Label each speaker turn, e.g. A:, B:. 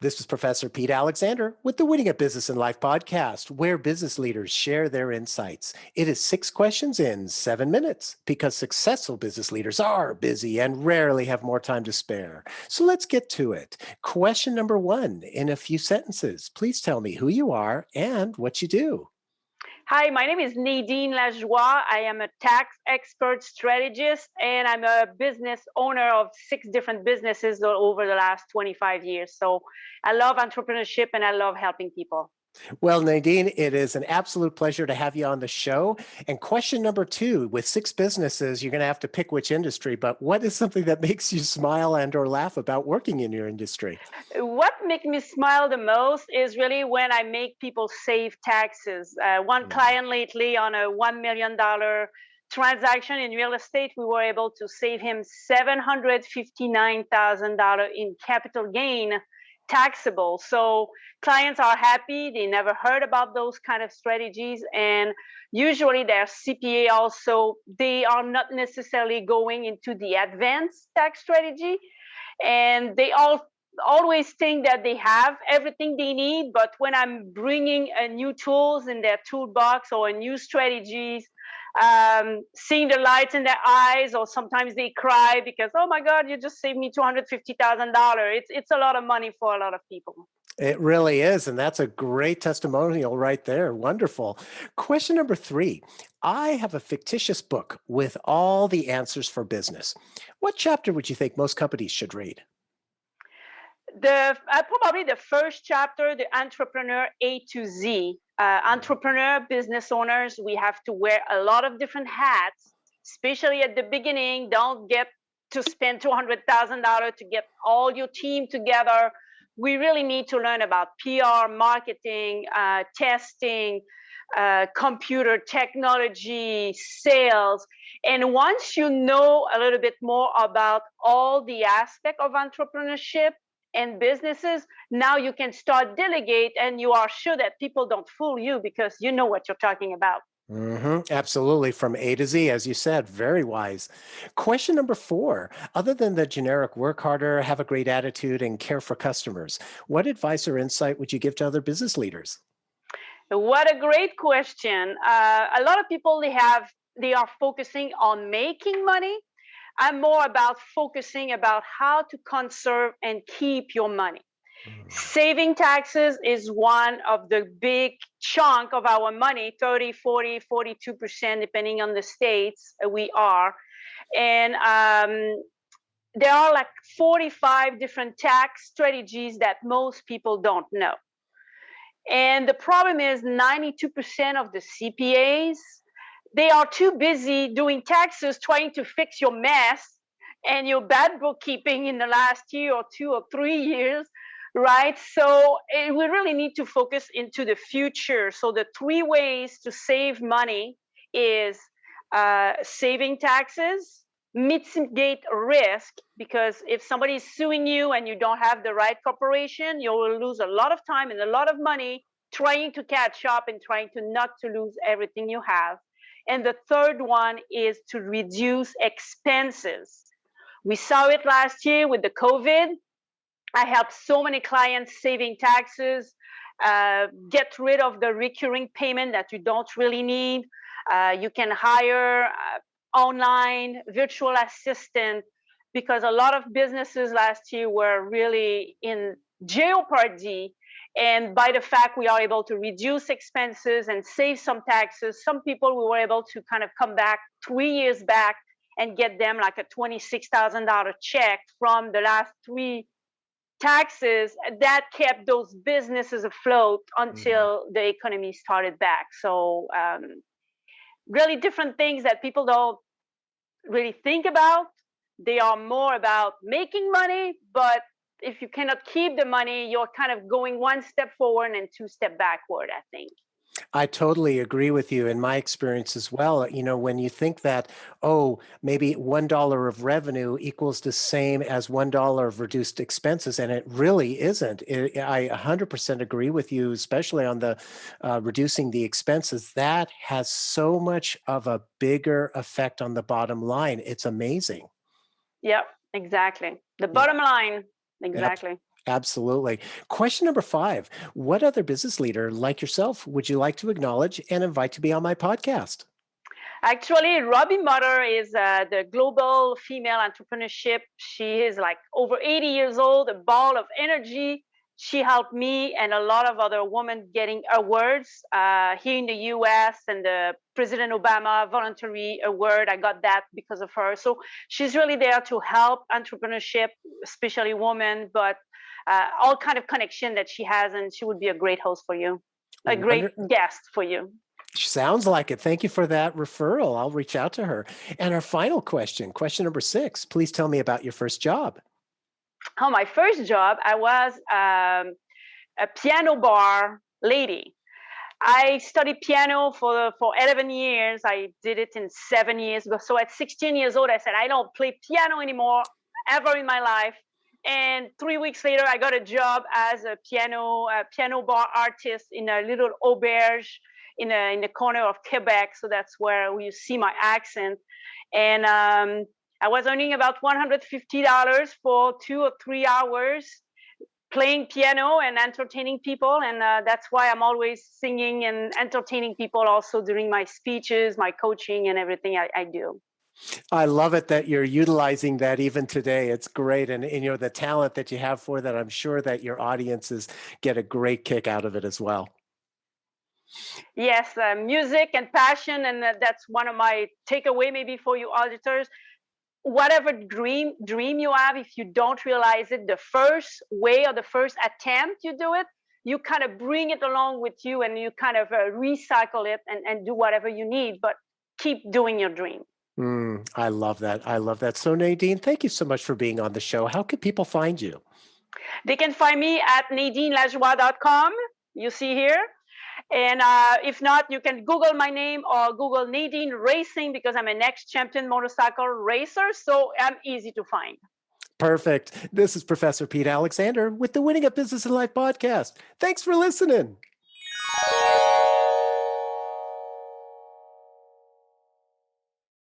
A: This is Professor Pete Alexander with the Winning at Business and Life podcast, where business leaders share their insights. It is 6 questions in 7 minutes because successful business leaders are busy and rarely have more time to spare. So let's get to it. Question number one, in a few sentences, please tell me who you are and what you do.
B: Hi, my name is Nadine Lajoie. I am a tax expert strategist, and I'm a business owner of 6 different businesses over the last 25 years. So I love entrepreneurship and I love helping people.
A: Well, Nadine, it is an absolute pleasure to have you on the show. And question number two, with 6 businesses, you're going to have to pick which industry, but what is something that makes you smile and or laugh about working in your industry?
B: What makes me smile the most is really when I make people save taxes. One client lately on a $1 million transaction in real estate, we were able to save him $759,000 in capital gain taxable. So clients are happy. They never heard about those kind of strategies. And usually their CPA also, they are not necessarily going into the advanced tax strategy. And they always think that they have everything they need. But when I'm bringing a new tools in their toolbox or a new strategies, seeing the lights in their eyes, or sometimes they cry because, oh my God, you just saved me $250,000. It's a lot of money for a lot of people.
A: It really is. And that's a great testimonial right there. Wonderful. Question number three. I have a fictitious book with all the answers for business. What chapter would you think most companies should read?
B: Probably the first chapter, the entrepreneur A to Z. Entrepreneur, business owners, we have to wear a lot of different hats, especially at the beginning. Don't get to spend $200,000 to get all your team together. We really need to learn about PR, marketing, testing, computer technology, sales. And once you know a little bit more about all the aspect of entrepreneurship and businesses, now you can start delegate, and you are sure that people don't fool you because you know what you're talking about.
A: Absolutely. From A to Z, as you said, very wise. Question number four. Other than the generic work harder, have a great attitude, and care for customers, what advice or insight would you give to other business leaders?
B: What a great question. A lot of people, they are focusing on making money. I'm more about focusing about how to conserve and keep your money. Saving taxes is one of the big chunk of our money, 30, 40, 42%, depending on the states we are. And there are like 45 different tax strategies that most people don't know. And the problem is 92% of the CPAs, they are too busy doing taxes, trying to fix your mess and your bad bookkeeping in the last year or 2 or 3 years, right? So we really need to focus into the future. So the 3 ways to save money is saving taxes, mitigate risk, because if somebody is suing you and you don't have the right corporation, you will lose a lot of time and a lot of money trying to catch up and trying to not to lose everything you have. And the third one is to reduce expenses. We saw it last year with the COVID. I helped so many clients saving taxes, get rid of the recurring payment that you don't really need. You can hire online virtual assistant, because a lot of businesses last year were really in jeopardy. And by the fact we are able to reduce expenses and save some taxes, some people we were able to kind of come back 3 years back and get them like a $26,000 check from the last 3 taxes that kept those businesses afloat until the economy started back. So really different things that people don't really think about. They are more about making money, but if you cannot keep the money, you're kind of going 1 step forward and 2 steps backward, I think.
A: I totally agree with you in my experience as well. When you think that, oh, maybe $1 of revenue equals the same as $1 of reduced expenses, and it really isn't. I 100% agree with you, especially on the reducing the expenses. That has so much of a bigger effect on the bottom line. It's amazing.
B: Yep, exactly. The
A: Yeah.
B: bottom line,
A: Yep.
B: exactly.
A: Absolutely. Question number 5. What other business leader like yourself would you like to acknowledge and invite to be on my podcast?
B: Actually, Robbie Mutter is the global female entrepreneurship. She is like over 80 years old, a ball of energy. She helped me and a lot of other women getting awards here in the US, and the President Obama voluntary award. I got that because of her. So she's really there to help entrepreneurship, especially women, but all kind of connection that she has, and she would be a great host for you, a great
A: Wonder
B: guest for you.
A: Sounds like it. Thank you for that referral. I'll reach out to her. And our final question, question number 6. Please tell me about your first job.
B: Oh, my first job, I was a piano bar lady. I studied piano for 11 years. I did it in 7 years. So at 16 years old, I said, I don't play piano anymore ever in my life. And 3 weeks later, I got a job as a piano bar artist in a little auberge in the corner of Quebec. So that's where you see my accent. And I was earning about $150 for 2 or 3 hours playing piano and entertaining people. And that's why I'm always singing and entertaining people also during my speeches, my coaching, and everything I do.
A: I love it that you're utilizing that even today. It's great. And the talent that you have for that, I'm sure that your audiences get a great kick out of it as well.
B: Yes, music and passion. And that's one of my takeaway maybe for you auditors. Whatever dream you have, if you don't realize it the first way or the first attempt you do it, you kind of bring it along with you, and you kind of recycle it and do whatever you need, but keep doing your dream.
A: I love that. I love that. So Nadine, thank you so much for being on the show. How can people find you?
B: They can find me at NadineLajoie.com. You see here. And if not, you can Google my name or Google Nadine Racing, because I'm an ex-champion motorcycle racer. So I'm easy to find.
A: Perfect. This is Professor Pete Alexander with the Winning at Business and Life podcast. Thanks for listening.